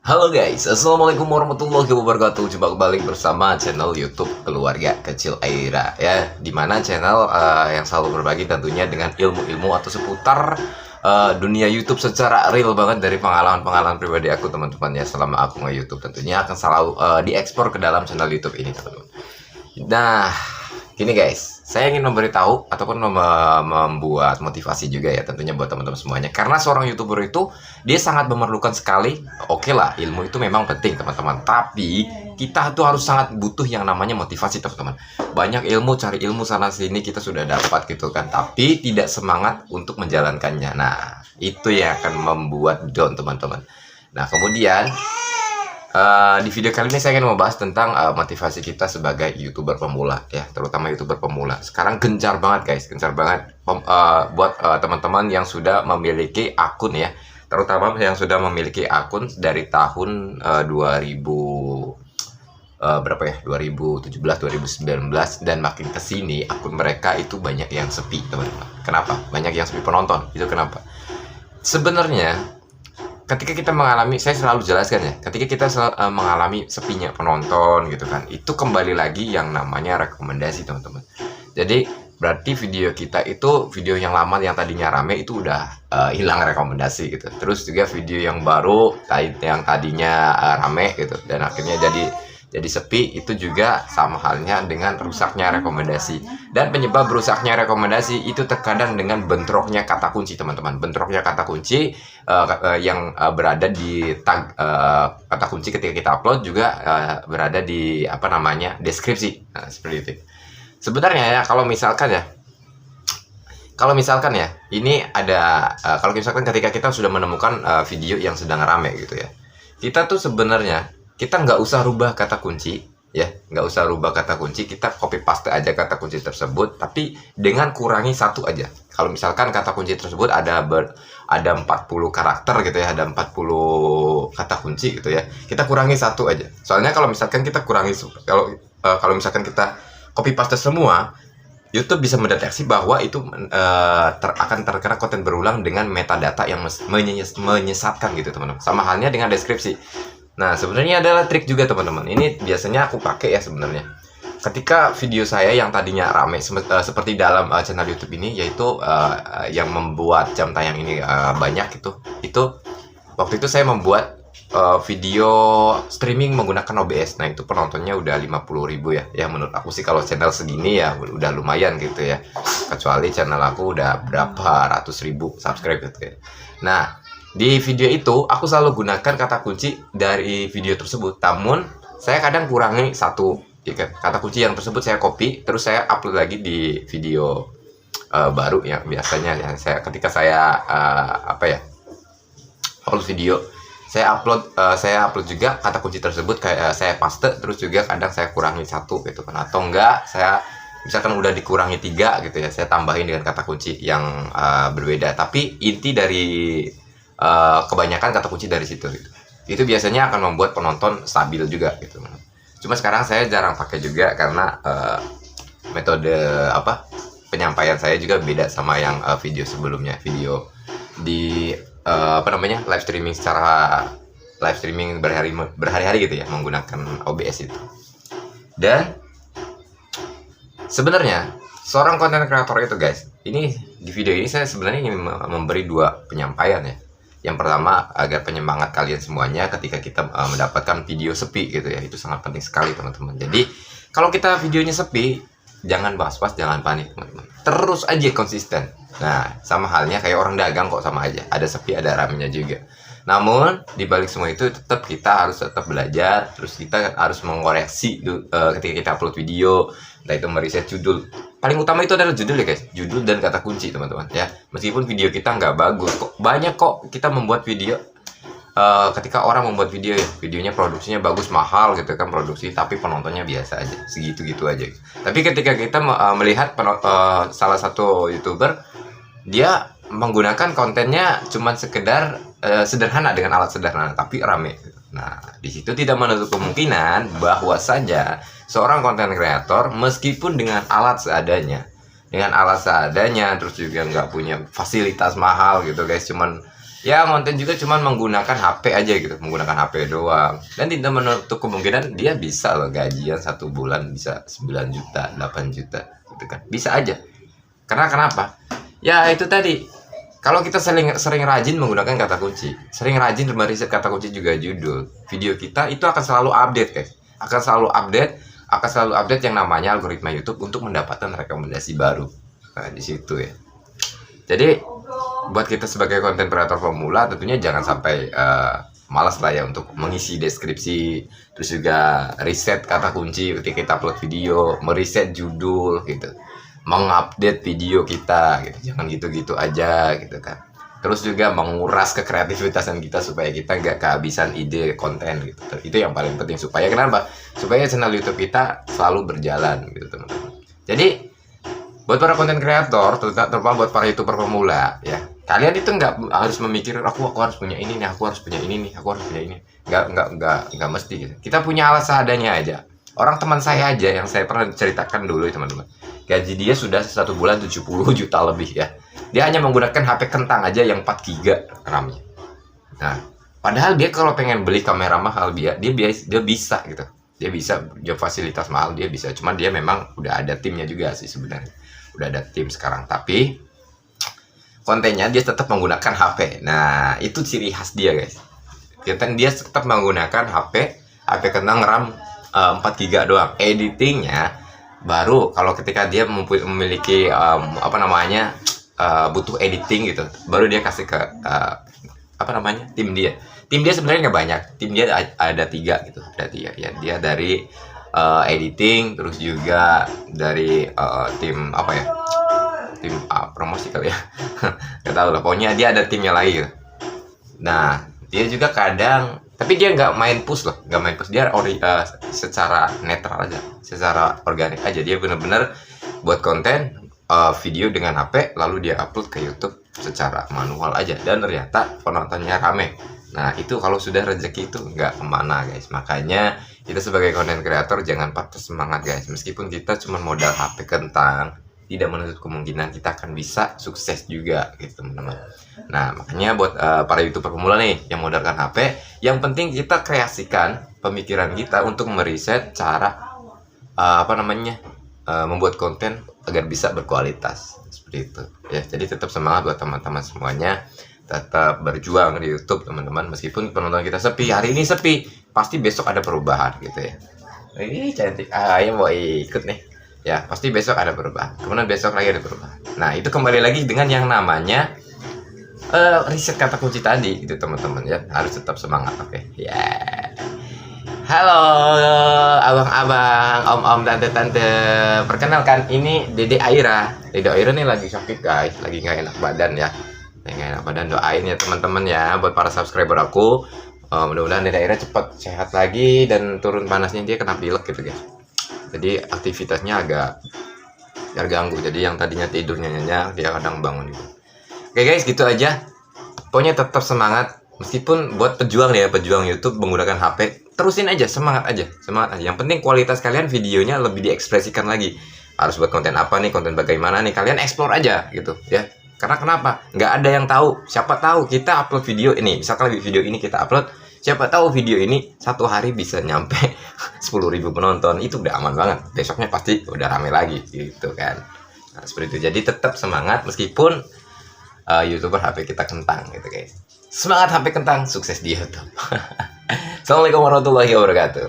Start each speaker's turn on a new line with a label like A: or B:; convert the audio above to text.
A: Halo guys, assalamualaikum warahmatullahi wabarakatuh. Jumpa kembali bersama channel YouTube Keluarga Kecil Aira ya, dimana channel yang selalu berbagi tentunya dengan ilmu-ilmu atau seputar dunia YouTube secara real banget dari pengalaman-pengalaman pribadi aku teman-teman ya. Selama aku nge-YouTube tentunya akan selalu diekspor ke dalam channel YouTube ini teman-teman. Nah, gini guys, saya ingin memberitahu ataupun membuat motivasi juga ya tentunya buat teman-teman semuanya. Karena seorang YouTuber itu dia sangat memerlukan sekali. Oke lah, ilmu itu memang penting teman-teman. Tapi kita tuh harus sangat butuh yang namanya motivasi teman-teman. Banyak ilmu, cari ilmu sana sini kita sudah dapat gitu kan. Tapi tidak semangat untuk menjalankannya. Nah, itu yang akan membuat down teman-teman. Nah, kemudian di video kali ini saya ingin membahas tentang motivasi kita sebagai YouTuber pemula ya, terutama YouTuber pemula. Sekarang gencar banget guys, gencar banget buat teman-teman yang sudah memiliki akun ya, terutama yang sudah memiliki akun dari tahun 2000 berapa ya, 2017 2019 dan makin kesini akun mereka itu banyak yang sepi teman-teman. Kenapa? Banyak yang sepi penonton. Itu kenapa? Sebenarnya ketika kita mengalami, saya selalu jelaskan ya, ketika kita mengalami sepinya penonton gitu kan, itu kembali lagi yang namanya rekomendasi teman-teman. Jadi berarti video kita itu, video yang lama yang tadinya rame itu udah hilang rekomendasi gitu. Terus juga video yang baru yang tadinya rame gitu dan akhirnya jadi sepi, itu juga sama halnya dengan rusaknya rekomendasi. Dan penyebab rusaknya rekomendasi itu terkadang dengan bentroknya kata kunci teman-teman. Bentroknya kata kunci yang berada di tag kata kunci ketika kita upload juga berada di deskripsi. Nah, seperti itu. Sebenarnya ya kalau misalkan ya ini ada kalau misalkan ketika kita sudah menemukan video yang sedang rame gitu ya, kita tuh sebenarnya kita nggak usah rubah kata kunci ya, nggak usah rubah kata kunci, kita copy paste aja kata kunci tersebut, tapi dengan kurangi satu aja. Kalau misalkan kata kunci tersebut ada 40 karakter gitu ya, ada 40 kata kunci gitu ya, kita kurangi satu aja. Soalnya kalau misalkan kita kurangi, kalau misalkan kita copy paste semua, YouTube bisa mendeteksi bahwa itu akan terkena konten berulang dengan metadata yang menyesatkan gitu teman-teman. Sama halnya dengan deskripsi. Nah, sebenarnya adalah trik juga teman-teman. Ini biasanya aku pakai ya sebenarnya. Ketika video saya yang tadinya rame seperti dalam channel YouTube ini, yaitu yang membuat jam tayang ini banyak itu waktu itu saya membuat video streaming menggunakan OBS. Nah, itu penontonnya udah 50.000 ya. Ya menurut aku sih kalau channel segini ya udah lumayan gitu ya. Kecuali channel aku udah berapa ratus ribu subscribe gitu ya. Nah, di video itu aku selalu gunakan kata kunci dari video tersebut, namun saya kadang kurangi satu kata kunci yang tersebut, saya copy terus saya upload lagi di video baru yang biasanya ya, ketika saya upload video, saya upload juga kata kunci tersebut, kayak saya paste terus juga kadang saya kurangi satu gitu kan, atau enggak saya misalkan udah dikurangi 3 gitu ya, saya tambahin dengan kata kunci yang berbeda, tapi inti dari kebanyakan kata kunci dari situ gitu. Itu biasanya akan membuat penonton stabil juga gitu. Cuma sekarang saya jarang pakai juga karena metode penyampaian saya juga beda sama yang video sebelumnya, video di live streaming berhari-hari gitu ya, menggunakan OBS itu. Dan sebenarnya seorang konten kreator itu guys, ini di video ini saya sebenarnya ingin memberi 2 penyampaian ya. Yang pertama, agar penyemangat kalian semuanya ketika kita mendapatkan video sepi gitu ya, itu sangat penting sekali teman-teman. Jadi kalau kita videonya sepi, jangan was-was, jangan panik teman-teman, terus aja konsisten. Nah, sama halnya kayak orang dagang kok, sama aja, ada sepi ada ramenya juga. Namun dibalik semua itu kita harus tetap belajar, terus kita harus mengoreksi ketika kita upload video, entah itu meriset judul. Paling utama itu adalah judul ya guys, judul dan kata kunci teman-teman ya. Meskipun video kita nggak bagus, banyak kok kita membuat video, ketika orang membuat video ya, videonya produksinya bagus, mahal gitu kan produksi, tapi penontonnya biasa aja, segitu-gitu aja. Tapi ketika kita melihat salah satu YouTuber, dia menggunakan kontennya cuman sekedar sederhana dengan alat sederhana tapi rame. Nah, di situ tidak menutup kemungkinan bahwa saja seorang konten kreator meskipun dengan alat seadanya, terus juga nggak punya fasilitas mahal gitu guys, cuman ya konten juga cuman menggunakan HP aja gitu, menggunakan HP doang, dan tidak menutup kemungkinan dia bisa loh gajian 1 bulan bisa 9 juta 8 juta gitu kan, bisa aja. Karena kenapa? Ya itu tadi, kalau kita sering rajin menggunakan kata kunci, sering rajin meriset kata kunci juga judul video kita, itu akan selalu update guys, akan selalu update yang namanya algoritma YouTube untuk mendapatkan rekomendasi baru. Nah di situ ya. Jadi buat kita sebagai konten kreator pemula tentunya jangan sampai malas lah ya untuk mengisi deskripsi, terus juga riset kata kunci ketika kita upload video, meriset judul gitu, mengupdate video kita gitu. Jangan gitu-gitu aja gitu kan. Terus juga menguras kekreativitasan kita supaya kita nggak kehabisan ide konten gitu. Itu yang paling penting, supaya kenapa? Supaya channel YouTube kita selalu berjalan gitu teman-teman. Jadi buat para konten kreator, terutama buat para YouTuber pemula ya, kalian itu nggak harus memikir aku harus punya ini nih, aku harus punya ini nih, aku harus punya ini. Nggak mesti gitu. Kita punya alat seadanya aja. Orang teman saya aja yang saya pernah ceritakan dulu teman-teman, gaji dia sudah 1 bulan 70 juta lebih ya. Dia hanya menggunakan HP kentang aja yang 4 GB RAM-nya. Nah, padahal dia kalau pengen beli kamera mahal dia bisa gitu. Dia bisa, dia fasilitas mahal dia bisa. Cuman dia memang udah ada timnya juga sih sebenarnya. Udah ada tim sekarang, tapi kontennya dia tetap menggunakan HP. Nah, itu ciri khas dia guys. Dia tetap menggunakan HP kentang RAM 4 GB doang. Editingnya baru kalau ketika dia memiliki butuh editing gitu, baru dia kasih ke tim dia. Tim dia sebenarnya nggak banyak, tim dia ada 3 gitu, ada 3 ya. Dia dari editing, terus juga dari tim promosi kali ya. Nggak tahu lah, pokoknya dia ada timnya lagi gitu. Nah dia juga kadang, tapi dia nggak main push loh, nggak main push, dia secara netral aja, secara organik aja. Dia bener-bener buat konten video dengan HP, lalu dia upload ke YouTube secara manual aja, dan ternyata penontonnya rame. Nah itu kalau sudah rezeki itu nggak kemana guys. Makanya kita sebagai konten kreator jangan patah semangat guys. Meskipun kita cuma modal HP kentang, tidak menutup kemungkinan kita akan bisa sukses juga gitu teman-teman. Nah makanya buat para YouTuber pemula nih yang modalkan HP, yang penting kita kreasikan pemikiran kita untuk meriset cara membuat konten agar bisa berkualitas seperti itu ya. Jadi tetap semangat buat teman-teman semuanya, tetap berjuang di YouTube teman-teman. Meskipun penonton kita sepi, hari ini sepi, pasti besok ada perubahan gitu ya. Cantik ayam mau ikut nih ya, pasti besok ada perubahan, kemudian besok lagi ada perubahan. Nah itu kembali lagi dengan yang namanya riset kata kunci tadi itu teman-teman ya. Harus tetap semangat, oke ya. Halo abang-abang, om-om, tante-tante, perkenalkan ini Dede Aira. Dede Aira nih lagi sakit guys, lagi nggak enak badan ya. Nggak enak badan, doain ya teman-teman ya buat para subscriber aku. Mudah-mudahan Dede Aira cepat sehat lagi dan turun panasnya. Dia kena pilek gitu guys, jadi aktivitasnya agak terganggu. Jadi yang tadinya tidurnya nyenyak, dia kadang bangun gitu. Oke guys, gitu aja. Pokoknya tetap semangat. Meskipun buat pejuang YouTube menggunakan HP, terusin aja, semangat aja. Yang penting kualitas kalian videonya lebih diekspresikan lagi. Harus buat konten apa nih, konten bagaimana nih, kalian explore aja gitu ya. Karena kenapa? Nggak ada yang tahu. Siapa tahu kita upload video ini, misalkan video ini kita upload, siapa tahu video ini 1 hari bisa nyampe 10.000 penonton. Itu udah aman banget. Besoknya pasti udah rame lagi gitu kan. Nah, seperti itu. Jadi tetap semangat meskipun YouTuber HP kita kentang gitu guys. Semangat HP kentang, sukses di YouTube. Assalamualaikum warahmatullahi wabarakatuh.